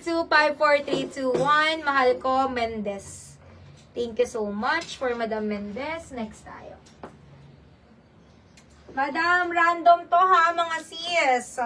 54325432 mahal ko, Mendez. Thank you so much for Madam Mendez. Next tayo. Madam, random to ha, mga sis.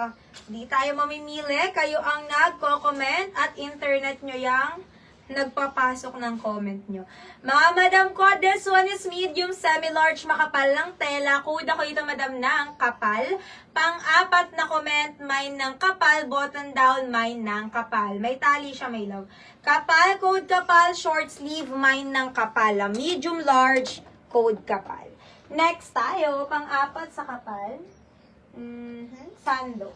Di tayo mamimili. Kayo ang nagko-comment at internet nyo yung nagpapasok ng comment nyo. Mga madam ko, this one is medium, semi-large, makapal lang tela. Kuda ko ito, madam, ng kapal. Pang-apat na comment, mine ng kapal. Button down, mine ng kapal. May tali siya, may love. Kapal, code kapal, short sleeve, mine ng kapal. Medium, large, code kapal. Next tayo, pang-apat sa kapal. Sando.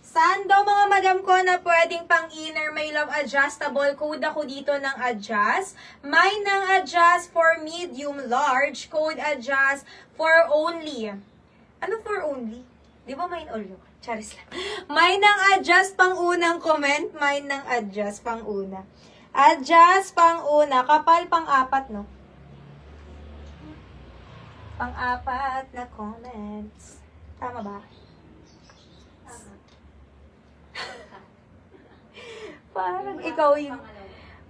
Sando, mga madam ko, na pwedeng pang-inner, may love, adjustable. Code ako dito ng adjust. Mine ng adjust for medium, large. Code adjust for only. Ano for only? Di ba mine all yun? Charis lang. Mine ng adjust pang unang comment. Mine ng adjust pang una. Adjust pang una. Kapal pang apat, no? Pang-apat na comments. Tama ba? Tama. Parang ikaw yung...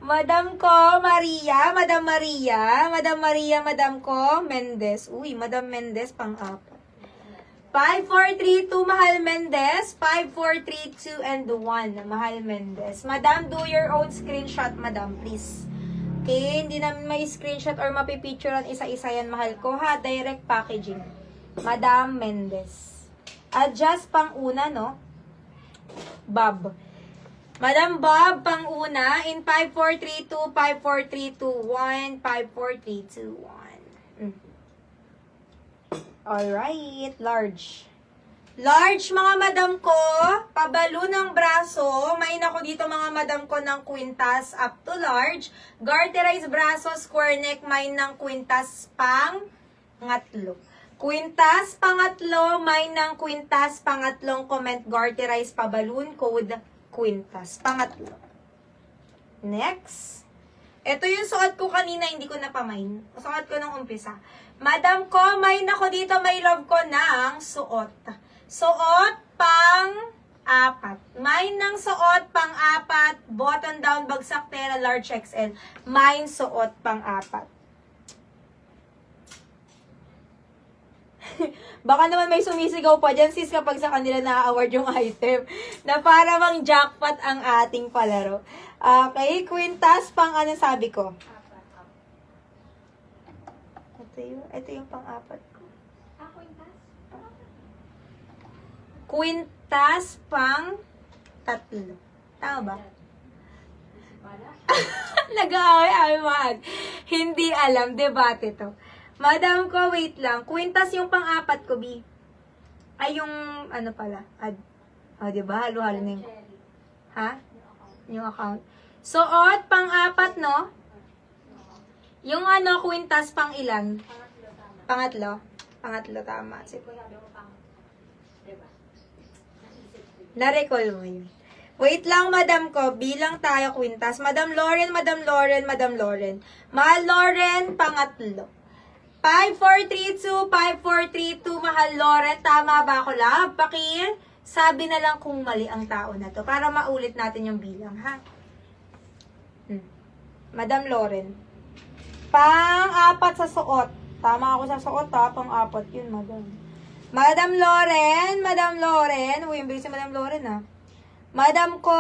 Madam ko, Maria. Madam Maria. Madam Maria, madam ko, Mendez. Uy, Madam Mendez, pang-apat. 5432, mahal Mendez. 5432 and 1, mahal Mendez. Madam, do your own screenshot, madam, please. Okay, hindi namin may screenshot or mapipicturean isa-isa yan, mahal ko, ha? Direct packaging. Madam Mendez. Adjust pang una, no? Bob. Madam Bob, pang una, in 5432, 54321, 54321. Alright, large. Large, mga madam ko, pabalo ng braso. May nako dito, mga madam ko, ng quintas up to large. Garterized braso, square neck, may ng quintas pangatlo. Quintas pangatlo, may ng quintas pangatlong comment, garterized pabaloon, code quintas pangatlo. Next. Ito yung suot ko kanina, hindi ko napamain. Suot ko nung umpisa. Madam ko, may nako dito, may love ko ng suot. Suot pang-apat. Mine ng suot pang-apat. Button down, bagsak tela, large XL. Mine suot pang-apat. Baka naman may sumisigaw pa dyan, sis, kapag sa kanila na-award yung item. Na para mang jackpot ang ating palaro. Okay, quintas pang ano sabi ko? Ito yung pang-apat ko. Quintas pang tatlo. Tama ba? Nag-aaway-away. Hindi alam. Debate to. Madam ko, wait lang. Quintas yung pang-apat ko, B. Ay, yung, ano pala. Diba? Halo-halo na yung... Ha? Yung account. Suot, pang-apat, no? Yung ano, quintas pang ilan? Pangatlo. Pangatlo, tama. Na-recall mo yun. Wait lang, madam ko. Bilang tayo, quintas. Madam Lauren, Madam Lauren, Madam Lauren. Mahal Lauren, pangatlo. 5432, 5432, mahal Lauren. Tama ba ako, love? Sabi na lang kung mali ang tao na to. Para maulit natin yung bilang, ha? Madam Lauren. Pang-apat sa suot. Tama ako sa suot, ha? Pang-apat yun, madam. Madam Lauren, Madam Lauren. Uy, yung bilis si Madam Lauren, ha? Madam ko,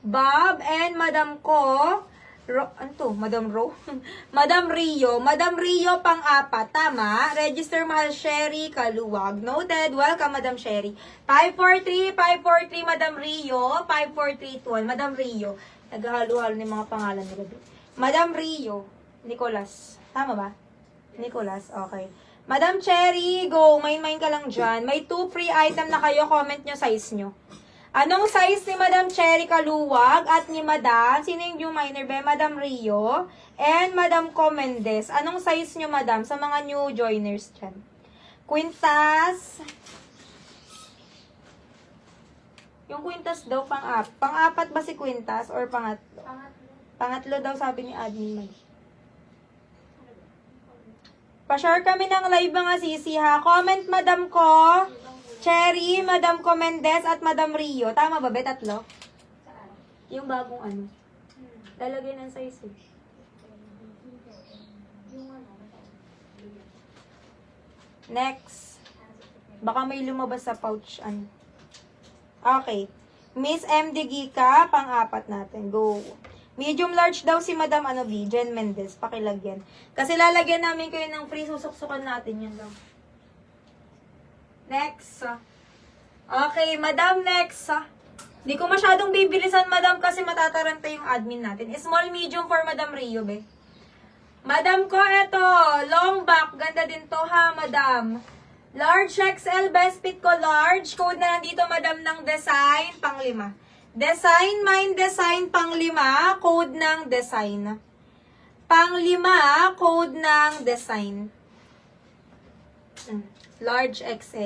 Bob, and Madam ko, ano to? Madam Ro? Madam Rio. Madam Rio, pang-apat. Tama. Register, mahal Sherry Kaluwag. Noted. Welcome, Madam Sherry. 543, 543, Madam Rio. 5431, Madam Rio. Naghahalo-halo ng mga pangalan nila. Madam Rio. Nicolas. Tama ba? Nicolas. Okay. Madam Cherry, go. Main-main ka lang dyan. May 2 free item na kayo. Comment nyo size nyo. Anong size ni Madam Cherry Kaluwag at ni Madam? Sino yung minor ba? Madam Rio and Madam Comendes. Anong size nyo, Madam? Sa mga new joiners dyan. Quintas. Yung quintas daw, pang-apat. Pang-apat ba si quintas or pangatlo? Pangatlo daw, sabi ni admin. Pa-share kami ng live, mga sisi, ha? Comment, Madam ko. Cherry, Madam Comendes, at Madam Rio. Tama ba, be? Tatlo? Yung bagong ano. Lalagay ng size eh. Next. Baka may lumabas sa pouch. Ano. Okay. Miss MD Gika, pang-apat natin. Go. Medium large daw si Madam Jen Mendez. Pakilagyan. Kasi lalagyan namin kayo ng free. Susuksukan natin yan daw. Next. Okay, Madam, next. Di ko masyadong bibilisan, Madam, kasi matataranta yung admin natin. Small, medium for Madam Rio, be. Madam ko, eto. Long back. Ganda din to, ha, Madam. Large XL, best fit ko large. Code na nandito, Madam, ng design, pang 5. Design, mind design, pang 5. Code ng design. Pang 5, code ng design. Large XL.